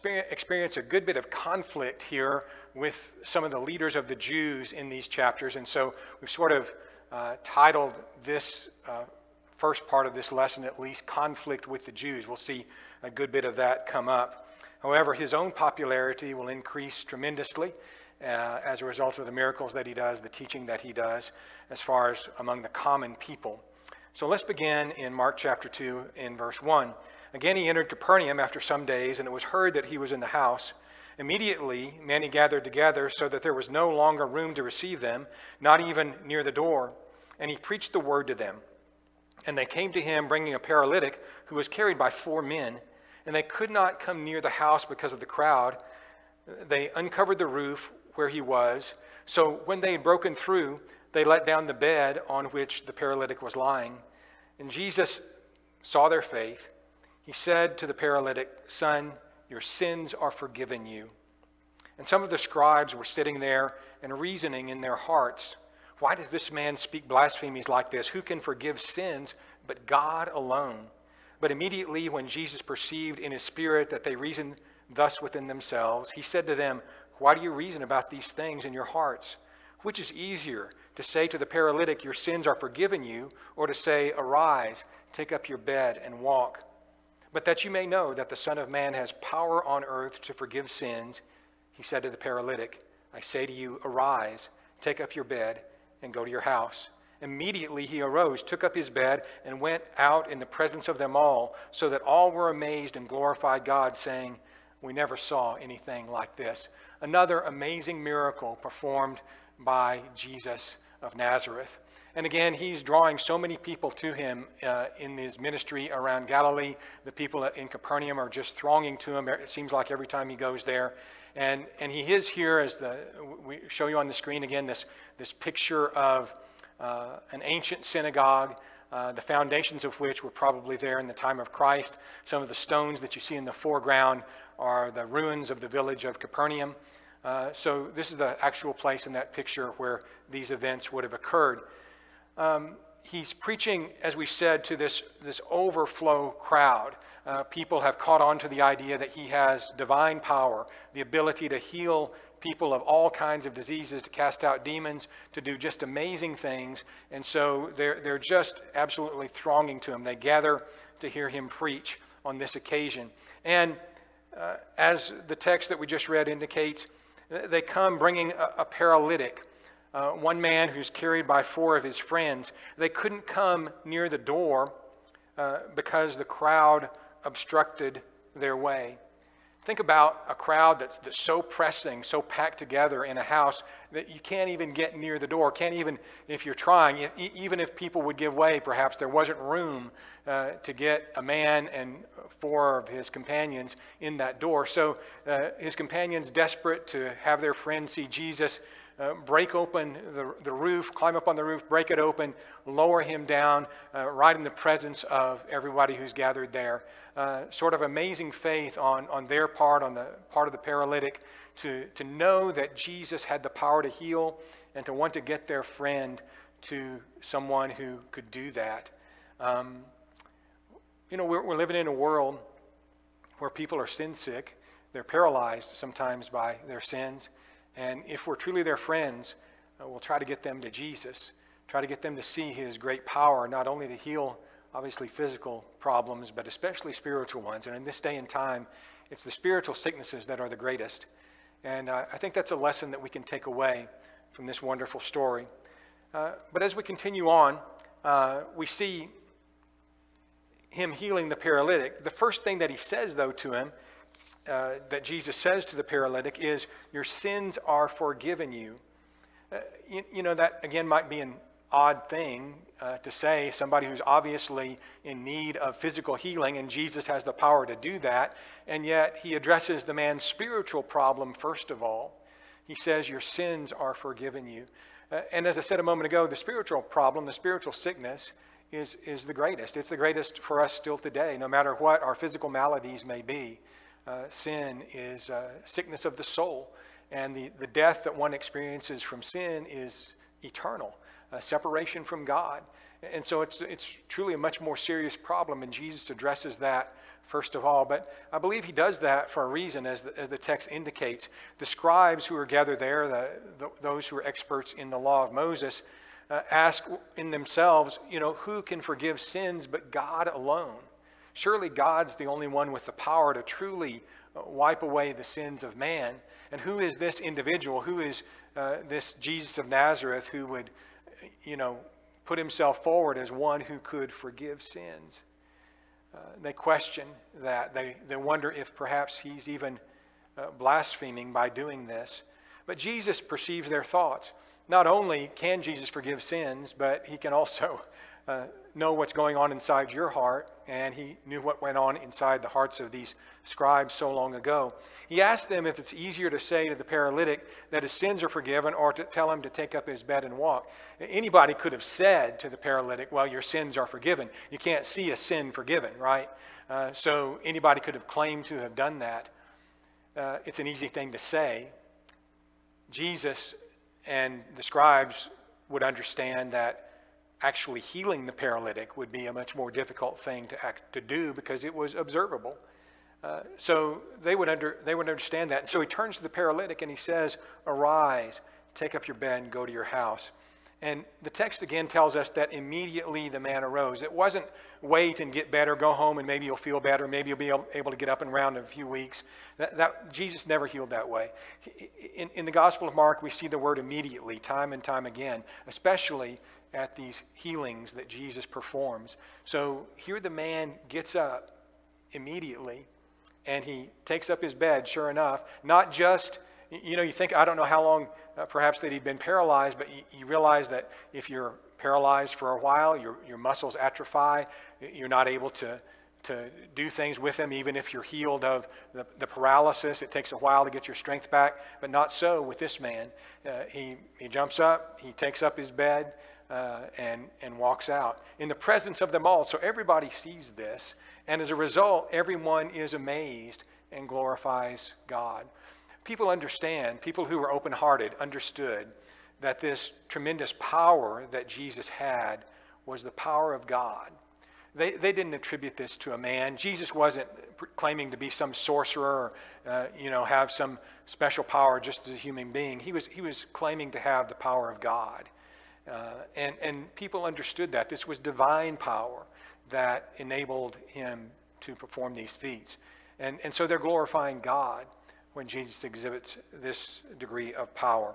experience a good bit of conflict here with some of the leaders of the Jews in these chapters. And so we've sort of titled this first part of this lesson, at least, Conflict with the Jews. We'll see a good bit of that come up. However, his own popularity will increase tremendously as a result of the miracles that he does, the teaching that he does, as far as among the common people. So let's begin in Mark chapter 2 in verse 1. Again, he entered Capernaum after some days, and it was heard that he was in the house. Immediately, many gathered together so that there was no longer room to receive them, not even near the door. And he preached the word to them. And they came to him, bringing a paralytic who was carried by 4 men. And they could not come near the house because of the crowd. They uncovered the roof where he was. So when they had broken through, they let down the bed on which the paralytic was lying. And Jesus saw their faith. He said to the paralytic, "Son, your sins are forgiven you." And some of the scribes were sitting there and reasoning in their hearts, "Why does this man speak blasphemies like this? Who can forgive sins but God alone?" But immediately when Jesus perceived in his spirit that they reasoned thus within themselves, he said to them, "Why do you reason about these things in your hearts? Which is easier, to say to the paralytic, 'Your sins are forgiven you,' or to say, 'Arise, take up your bed and walk'? But that you may know that the Son of Man has power on earth to forgive sins," he said to the paralytic, "I say to you, arise, take up your bed, and go to your house." Immediately he arose, took up his bed, and went out in the presence of them all, so that all were amazed and glorified God, saying, "We never saw anything like this." Another amazing miracle performed by Jesus of Nazareth. And again, he's drawing so many people to him in his ministry around Galilee. The people in Capernaum are just thronging to him. It seems like every time he goes there. And he is here, as we show you on the screen again, this picture of an ancient synagogue, the foundations of which were probably there in the time of Christ. Some of the stones that you see in the foreground are the ruins of the village of Capernaum. So this is the actual place in that picture where these events would have occurred. He's preaching, as we said, to this overflow crowd. People have caught on to the idea that he has divine power, the ability to heal people of all kinds of diseases, to cast out demons, to do just amazing things. And so they're just absolutely thronging to him. They gather to hear him preach on this occasion. And as the text that we just read indicates, they come bringing a paralytic. One man who's carried by 4 of his friends. They couldn't come near the door because the crowd obstructed their way. Think about a crowd that's so pressing, so packed together in a house that you can't even get near the door. Can't even, if you're trying, even if people would give way, perhaps there wasn't room to get a man and 4 of his companions in that door. So his companions, desperate to have their friend see Jesus, break open the roof, climb up on the roof, break it open, lower him down right in the presence of everybody who's gathered there. Sort of amazing faith on their part, on the part of the paralytic, to know that Jesus had the power to heal and to want to get their friend to someone who could do that. We're living in a world where people are sin sick. They're paralyzed sometimes by their sins. And if we're truly their friends, we'll try to get them to Jesus, try to get them to see his great power, not only to heal, obviously, physical problems, but especially spiritual ones. And in this day and time, it's the spiritual sicknesses that are the greatest. And I think that's a lesson that we can take away from this wonderful story. But as we continue on, we see him healing the paralytic. The first thing that he says, though, to him, that Jesus says to the paralytic is, "Your sins are forgiven you." That again might be an odd thing to say, somebody who's obviously in need of physical healing, and Jesus has the power to do that, and yet he addresses the man's spiritual problem first of all. He says, "Your sins are forgiven you." And as I said a moment ago, the spiritual problem, the spiritual sickness is the greatest. It's the greatest for us still today, no matter what our physical maladies may be. Sin is sickness of the soul, and the death that one experiences from sin is eternal, separation from God. And so it's truly a much more serious problem, and Jesus addresses that first of all, but I believe he does that for a reason, as the text indicates. The scribes who are gathered there, those who are experts in the law of Moses, ask in themselves, who can forgive sins but God alone? Surely God's the only one with the power to truly wipe away the sins of man. And who is this individual? Who is this Jesus of Nazareth who would, put himself forward as one who could forgive sins? They question that. They wonder if perhaps he's even blaspheming by doing this. But Jesus perceives their thoughts. Not only can Jesus forgive sins, but he can also know what's going on inside your heart, and he knew what went on inside the hearts of these scribes so long ago. He asked them if it's easier to say to the paralytic that his sins are forgiven or to tell him to take up his bed and walk. Anybody could have said to the paralytic, well, your sins are forgiven. You can't see a sin forgiven, right? So anybody could have claimed to have done that. It's an easy thing to say. Jesus and the scribes would understand that actually healing the paralytic would be a much more difficult thing to do because it was observable. So they would understand that. And so he turns to the paralytic and he says, arise, take up your bed and go to your house. And the text again tells us that immediately the man arose. It wasn't wait and get better, go home and maybe you'll feel better, maybe you'll be able to get up and around in a few weeks. That Jesus never healed that way. In the Gospel of Mark, we see the word immediately time and time again, especially at these healings that Jesus performs. So here the man gets up immediately and he takes up his bed, sure enough. Not just, you think, I don't know how long perhaps that he'd been paralyzed, but you realize that if you're paralyzed for a while, your muscles atrophy, you're not able to do things with them, even if you're healed of the paralysis. It takes a while to get your strength back, but not so with this man. He jumps up, he takes up his bed, and walks out in the presence of them all. So everybody sees this, and as a result, everyone is amazed and glorifies God. People who were open-hearted understood that this tremendous power that Jesus had was the power of God. They didn't attribute this to a man. Jesus wasn't claiming to be some sorcerer or have some special power just as a human being. He was claiming to have the power of God. And people understood that. This was divine power that enabled him to perform these feats. And so they're glorifying God when Jesus exhibits this degree of power.